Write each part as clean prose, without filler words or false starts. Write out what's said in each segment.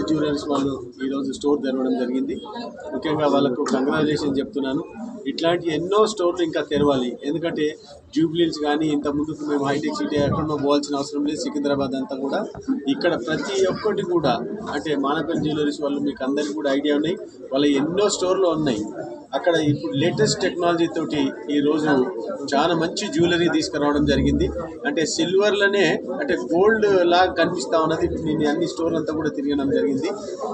Jewellers వాళ్ళు ఈరోజు store తెరవడం జరిగింది. ముఖ్యంగా వాళ్ళకు కంగ్రాచులేషన్ చెప్తున్నాను. ఇట్లాంటి ఎన్నో స్టోర్లు ఇంకా తెరవాలి. ఎందుకంటే జూబ్లీస్ కానీ ఇంత ముందుకు మేము హైటెక్ సిటీ ఎక్కడో పోవాల్సిన అవసరం లేదు. సికింద్రాబాద్ అంతా కూడా ఇక్కడ ప్రతి ఒక్కటి కూడా అంటే మానపల్లి జ్యువెలరీస్ వాళ్ళు మీకు అందరికీ కూడా ఐడియా ఉన్నాయి. వాళ్ళ ఎన్నో స్టోర్లు ఉన్నాయి. అక్కడ ఇప్పుడు లేటెస్ట్ టెక్నాలజీ తోటి ఈరోజు చాలా మంచి జ్యువెలరీ తీసుకురావడం జరిగింది. అంటే సిల్వర్లోనే అంటే గోల్డ్ లాగా కనిపిస్తూ ఉన్నది. నేను అన్ని స్టోర్లు అంతా కూడా తిరగడం జరిగింది.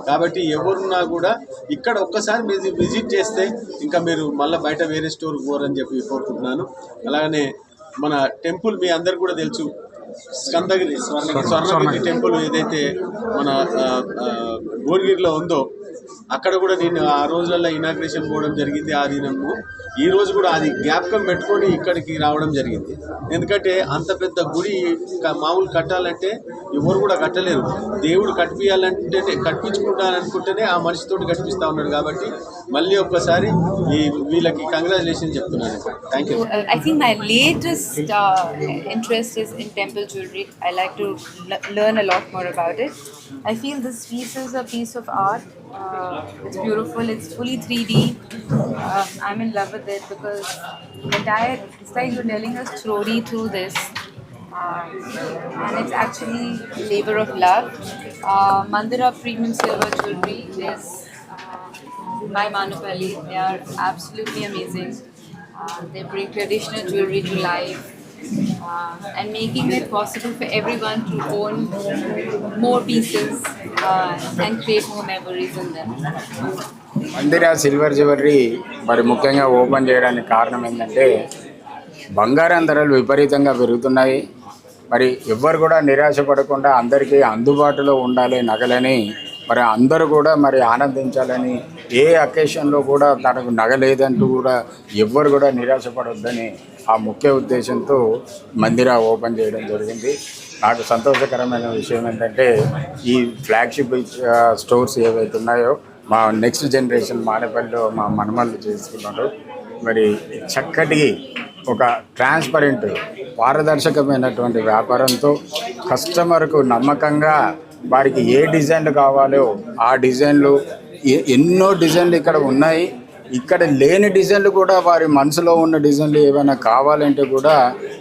కాబట్టి ఎవరున్నా కూడా ఇక్కడ ఒక్కసారి మీరు విజిట్ చేస్తే ఇంకా మీరు మళ్ళీ బయట వేరే స్టోర్కి పోరని చెప్పి కోరుకుంటున్నాను. అలాగనే మన టెంపుల్ మీ అందరు కూడా తెలుసు, స్కందగిరి స్వర్ణగిరి టెంపుల్ ఏదైతే మన భువనగిరిలో ఉందో అక్కడ కూడా నేను ఆ రోజులలో ఇనాగ్రేషన్ పోవడం జరిగింది. ఆ దినము ఈ రోజు కూడా అది జ్ఞాపకం పెట్టుకొని ఇక్కడికి రావడం జరిగింది. ఎందుకంటే అంత పెద్ద గుడి మామూలు కట్టాలంటే ఎవరు కూడా కట్టలేరు. దేవుడు కట్టియాలంటేనే కట్టించుకుంటాననుకుంటేనే ఆ మనిషితోటి కట్టిపిస్తూ ఉన్నాడు. కాబట్టి మళ్ళీ ఒక్కసారి వీళ్ళకి కంగ్రాచులేషన్ చెప్తున్నాను. Thank you. I think my latest interest is in temple jewelry. I like to learn a lot more about it. I feel this piece is a piece of art. It's beautiful. It's fully 3D. I'm in love with it because it's like you're telling a story through this. And it's actually labor of love. Mandira Premium Silver Jewelry is by Manupalli. They are absolutely amazing. They bring traditional jewelry to life and making it possible for everyone to own more pieces and create more memories in them. Mandira silver jewellery మరి ముఖ్యంగా open చేయడానికి కారణం ఏంటంటే బంగారం ధరలు విపరీతంగా పెరుగుతున్నాయి. మరి ఎవ్వరు కూడా నిరాశపడకుండా అందరికీ అందుబాటులో ఉండాలి నగలని, మరి అందరూ కూడా మరి ఆనందించాలని, ఏ అకేషన్లో కూడా తనకు నగ లేదంటూ కూడా ఎవ్వరు కూడా నిరాశపడొద్దని ఆ ముఖ్య ఉద్దేశంతో మందిరా ఓపెన్ చేయడం జరిగింది. నాకు సంతోషకరమైన విషయం ఏంటంటే ఈ ఫ్లాగ్షిప్ స్టోర్స్ ఏవైతే ఉన్నాయో మా నెక్స్ట్ జనరేషన్ మానేపల్లిలో మా మనమల్లు చేసుకున్నారు. మరి చక్కటి ఒక ట్రాన్స్పరెంట్ పారదర్శకమైనటువంటి వ్యాపారంతో కస్టమర్కు నమ్మకంగా వారికి ఏ డిజైన్లు కావాలో ఆ డిజైన్లు ఎన్నో డిజైన్లు ఇక్కడ ఉన్నాయి. ఇక్కడ లేని డిజైన్లు కూడా వారి మనసులో ఉన్న డిజైన్లు ఏమైనా కావాలంటే కూడా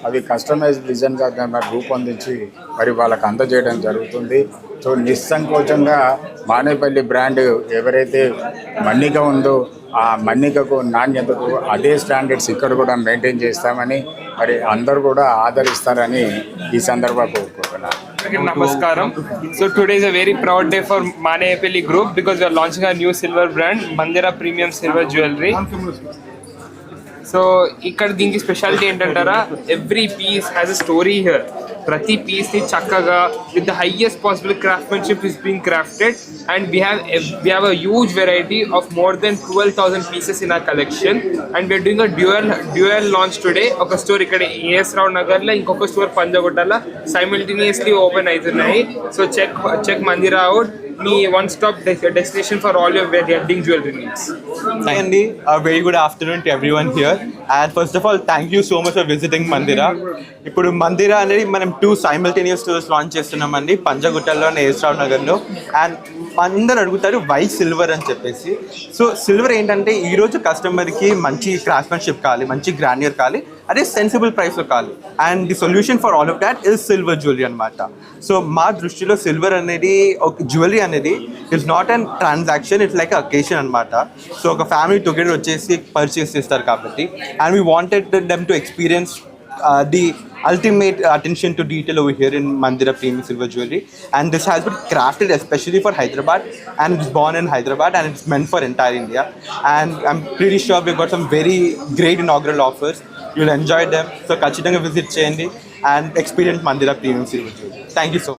అవి కస్టమైజ్డ్ డిజైన్గా మరి రూపొందించి మరి వాళ్ళకి అందజేయడం జరుగుతుంది. సో నిస్సంకోచంగా మానేపల్లి బ్రాండ్ ఎవరైతే మన్నిక ఉందో ఆ మన్నికకు నాణ్యతకు అదే స్టాండర్డ్స్ ఇక్కడ కూడా మెయింటైన్ చేస్తామని మరి అందరూ కూడా ఆదరిస్తారని ఈ సందర్భంగా కోరుకుంటున్నాను. Namaskaram. So today is a very proud day for Manepalli Group because we are launching our new silver brand, Mandira Premium Silver Jewelry. So ఇక్కడ దీనికి స్పెషాలిటీ ఏంటంటారా, every piece has a story here. ప్రతి పీస్ని చక్కగా with the highest possible craftsmanship is being crafted and we have a huge variety of more than 12,000 pieces in our collection and we are doing a dual launch today. ఒక store ఇక్కడ as రావు నగర్లో, ఇంకొక store పంజాగుట్టలో simultaneously open అవుతున్నాయి. So check Mandira out, me one stop destination for all your wedding jewelry needs. Andy, a very good afternoon to everyone here. And first of all, thank you so much for visiting Mandira. ఇప్పుడు మందిరా అనేది మనం 2 simultaneous stores launch చేస్తున్నామండి, పంజాగుట్టలో as రావు నగర్లో. And అందరు అడుగుతారు why silver అని చెప్పేసి. So silver ఏంటంటే ఈరోజు కస్టమర్కి మంచి క్రాఫ్ట్మెన్షిప్ కావాలి, మంచి గ్రాండియర్ కావాలి, అదే సెన్సిబుల్ ప్రైస్లో కావాలి. And the solution for all of that is silver jewellery అనమాట. సో మా దృష్టిలో సిల్వర్ అనేది ఒక జ్యువెలరీ అనేది it's not an transaction, it's like occasion అనమాట. సో ఒక ఫ్యామిలీ టుగెదర్ వచ్చేసి పర్చేస్ చేస్తారు కాబట్టి, and we wanted them to experience the ultimate attention to detail over here in Mandira Premium Silver Jewelry. And this has been crafted especially for Hyderabad and it's born in Hyderabad and it's meant for entire India. And I'm pretty sure we've got some very great inaugural offers. You'll enjoy them. So kachitanga visit cheyandi and experience Mandira Premium Silver Jewelry. Thank you so much.